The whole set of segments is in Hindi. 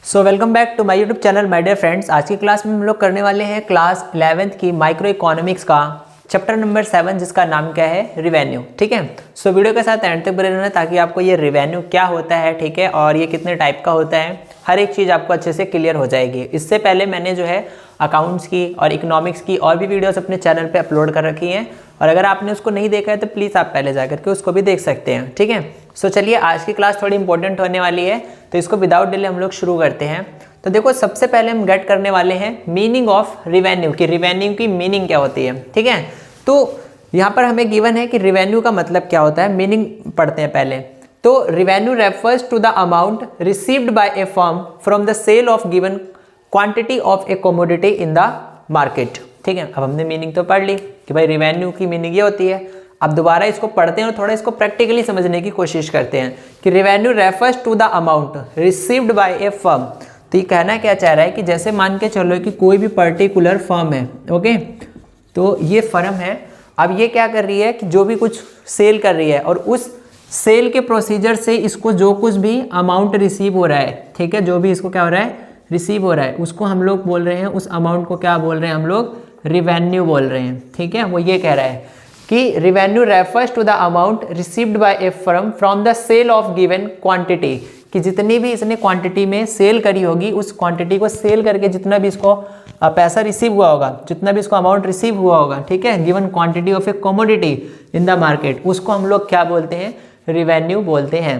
Welcome back to my YouTube channel my dear friends. आज की क्लास में हम लोग करने वाले हैं क्लास 11th की माइक्रो इकोनॉमिक्स का चैप्टर नंबर 7 जिसका नाम क्या है रिवेन्यू। ठीक है, वीडियो के साथ एंड तक बने रहना ताकि आपको ये रिवेन्यू क्या होता है, ठीक है, और ये कितने टाइप का होता है, हर एक चीज़ आपको अच्छे से क्लियर हो जाएगी। इससे पहले मैंने जो है अकाउंट्स की और इकोनॉमिक्स की और भी वीडियोस अपने चैनल पे अपलोड कर रखी हैं, और अगर आपने उसको नहीं देखा है तो प्लीज़ आप पहले जा करके उसको भी देख सकते हैं। ठीक है, चलिए आज की क्लास थोड़ी इंपॉर्टेंट होने वाली है, तो इसको विदाउट डिले हम लोग शुरू करते हैं। तो देखो, सबसे पहले हम गेट करने वाले हैं मीनिंग ऑफ रिवेन्यू की रिवेन्यू की मीनिंग क्या होती है। ठीक है, तो यहाँ पर हमें गिवन है कि रिवेन्यू का मतलब क्या होता है, मीनिंग पढ़ते हैं पहले। तो revenue refers to the amount received by a firm from the sale of given quantity of a commodity in the market. ठीक है, अब हमने मीनिंग तो पढ़ ली कि भाई रिवेन्यू की मीनिंग ये होती है। अब दोबारा इसको पढ़ते हैं और थोड़ा इसको प्रैक्टिकली समझने की कोशिश करते हैं कि revenue refers to the amount received by a firm. तो ये कहना क्या चाह रहा है कि जैसे मान के चलो कि कोई भी पर्टिकुलर फर्म है, ओके, तो ये फर्म है, अब ये क्या कर रही है कि जो भी कुछ सेल कर रही है और उस सेल के प्रोसीजर से इसको जो कुछ भी अमाउंट रिसीव हो रहा है, ठीक है, जो भी इसको क्या हो रहा है, रिसीव हो रहा है, उसको हम लोग बोल रहे हैं, उस अमाउंट को क्या बोल रहे हैं हम लोग, रिवेन्यू बोल रहे हैं। ठीक है, वो ये कह रहा है कि revenue refers to the amount received by a firm from the sale of given quantity, कि जितनी भी इसने क्वांटिटी में सेल करी होगी, उस क्वांटिटी को सेल करके जितना भी इसको पैसा रिसीव हुआ होगा, जितना भी इसको अमाउंट रिसीव हुआ होगा, ठीक है, given quantity of a commodity in the market, उसको हम लोग क्या बोलते हैं, रिवेन्यू बोलते हैं।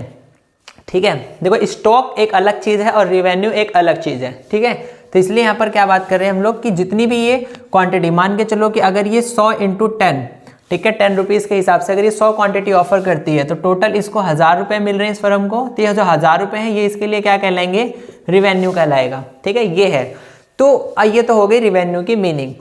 ठीक है, देखो स्टॉक एक अलग चीज़ है और रिवेन्यू एक अलग चीज़ है। ठीक है, तो इसलिए यहाँ पर क्या बात कर रहे हैं हम लोग कि जितनी भी ये क्वांटिटी, मान के चलो कि अगर ये 100 × 10, ठीक है, 10 रुपीज़ के हिसाब से अगर ये 100 क्वांटिटी ऑफर करती है तो टोटल इसको 1000 रुपये मिल रहे हैं इस फर्म को। तो ये जो 1000 रुपये हैं ये इसके लिए क्या कहलाएंगे, रिवेन्यू कहलाएगा। ठीक है, ये है। तो ये तो हो गई रिवेन्यू की मीनिंग।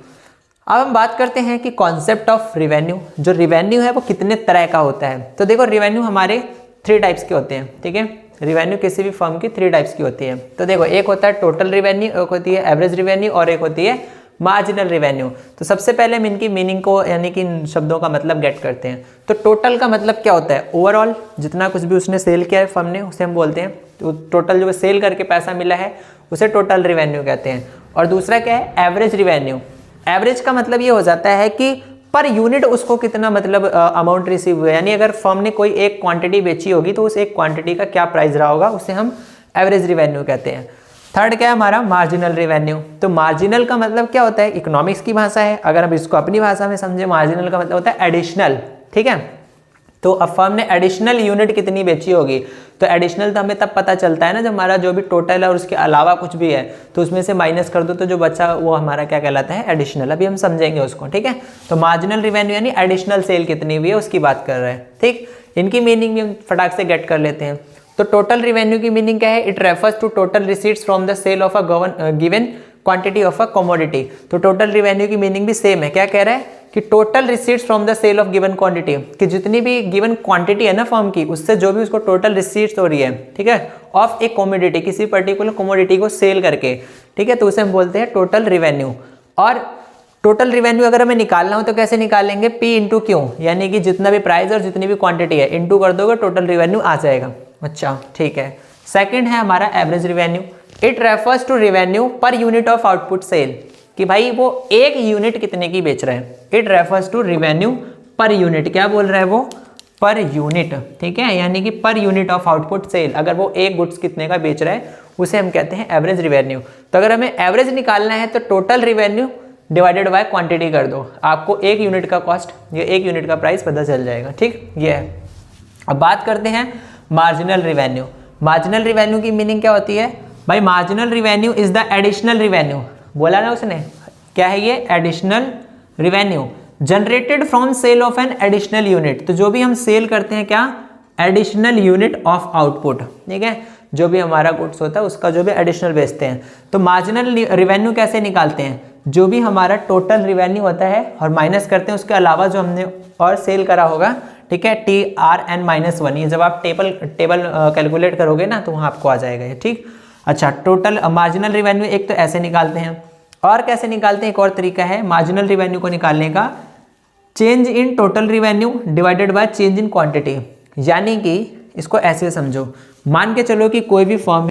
अब हम बात करते हैं कि कॉन्सेप्ट ऑफ रिवेन्यू, जो रिवेन्यू है वो कितने तरह का होता है। तो देखो, रिवेन्यू हमारे 3 टाइप्स के होते हैं। ठीक है, रिवेन्यू किसी भी फर्म की 3 टाइप्स की होती है। तो देखो, एक होता है टोटल रिवेन्यू, एक होती है एवरेज रिवेन्यू और एक होती है मार्जिनल रिवेन्यू। तो सबसे पहले हम इनकी मीनिंग को, यानी कि इन शब्दों का मतलब गेट करते हैं। तो टोटल का मतलब क्या होता है, ओवरऑल जितना कुछ भी उसने सेल किया है फर्म ने, उसे हम बोलते हैं, तो टोटल जो सेल करके पैसा मिला है उसे टोटल रिवेन्यू कहते हैं। और दूसरा क्या है, एवरेज रिवेन्यू। एवरेज का मतलब ये हो जाता है कि पर यूनिट उसको कितना मतलब अमाउंट रिसीव हुआ है, यानी अगर फर्म ने कोई एक क्वांटिटी बेची होगी तो उस एक क्वांटिटी का क्या प्राइस रहा होगा, उसे हम एवरेज रिवेन्यू कहते हैं। थर्ड क्या है हमारा, मार्जिनल रिवेन्यू। तो मार्जिनल का मतलब क्या होता है, इकोनॉमिक्स की भाषा है, अगर हम इसको अपनी भाषा में समझे, मार्जिनल का मतलब होता है एडिशनल। ठीक है, तो अब फर्म ने एडिशनल यूनिट कितनी बेची होगी, तो एडिशनल तो हमें तब पता चलता है ना जब हमारा जो भी टोटल है और उसके अलावा कुछ भी है तो उसमें से माइनस कर दो तो जो बचा वो हमारा क्या कहलाता है, एडिशनल। अभी हम समझेंगे उसको। ठीक है, तो मार्जिनल रिवेन्यू यानी एडिशनल सेल कितनी हुई है उसकी बात कर रहे हैं। ठीक, इनकी मीनिंग भी हम फटाक से गेट कर लेते हैं। तो टोटल रिवेन्यू की मीनिंग क्या है, it refers to total receipts from the sale of a given quantity of a commodity. तो टोटल रिवेन्यू की मीनिंग भी सेम है। क्या कह रहा है कि total receipts from the sale of given quantity, कि जितनी भी गिवन क्वांटिटी है ना फर्म की, उससे जो भी उसको टोटल रिसीट्स हो रही है, ठीक है, ऑफ ए कमोडिटी, किसी पर्टिकुलर कमोडिटी को सेल करके, ठीक है, तो उसे हम बोलते हैं टोटल रिवेन्यू। और टोटल रिवेन्यू अगर हमें निकालना हो तो कैसे निकालेंगे, P इंटू क्यू, यानी कि जितना भी प्राइस और जितनी भी क्वांटिटी है इंटू कर दोगे, टोटल रिवेन्यू आ जाएगा। अच्छा, ठीक है। सेकंड है हमारा average revenue. It refers to revenue per unit of output sale, कि भाई वो एक यूनिट कितने की बेच रहे हैं। It refers to revenue per unit, क्या बोल रहा है वो, पर यूनिट। ठीक है, यानी कि पर यूनिट ऑफ आउटपुट सेल, अगर वो एक गुड्स कितने का बेच रहा है उसे हम कहते हैं एवरेज रिवेन्यू। तो अगर हमें एवरेज निकालना है तो total revenue divided by quantity कर दो, आपको एक यूनिट का कॉस्ट, ये एक यूनिट का प्राइस पता चल जाएगा। ठीक, ये है। अब बात करते हैं मार्जिनल रिवेन्यू। मार्जिनल रिवेन्यू की मीनिंग क्या होती है भाई, marginal revenue is the additional revenue, बोला ना उसने, क्या है ये, additional revenue generated from sale of an additional unit. तो जो भी हम सेल करते हैं, क्या, एडिशनल यूनिट ऑफ आउटपुट। ठीक है, जो भी हमारा गुड्स होता है उसका जो भी एडिशनल बेचते हैं। तो मार्जिनल रिवेन्यू कैसे निकालते हैं, जो भी हमारा टोटल रिवेन्यू होता है और माइनस करते हैं उसके अलावा जो हमने और सेल करा होगा। ठीक है, TRN-1, ये जब आप टेबल कैलकुलेट करोगे ना तो वहाँ आपको आ जाएगा ये। ठीक, अच्छा, टोटल मार्जिनल रिवेन्यू एक तो ऐसे निकालते हैं, और कैसे निकालते हैं, एक और तरीका है मार्जिनल रिवेन्यू को निकालने का, change in total revenue divided by change in quantity. यानी कि इसको ऐसे समझो, मान के चलो कि कोई भी फर्म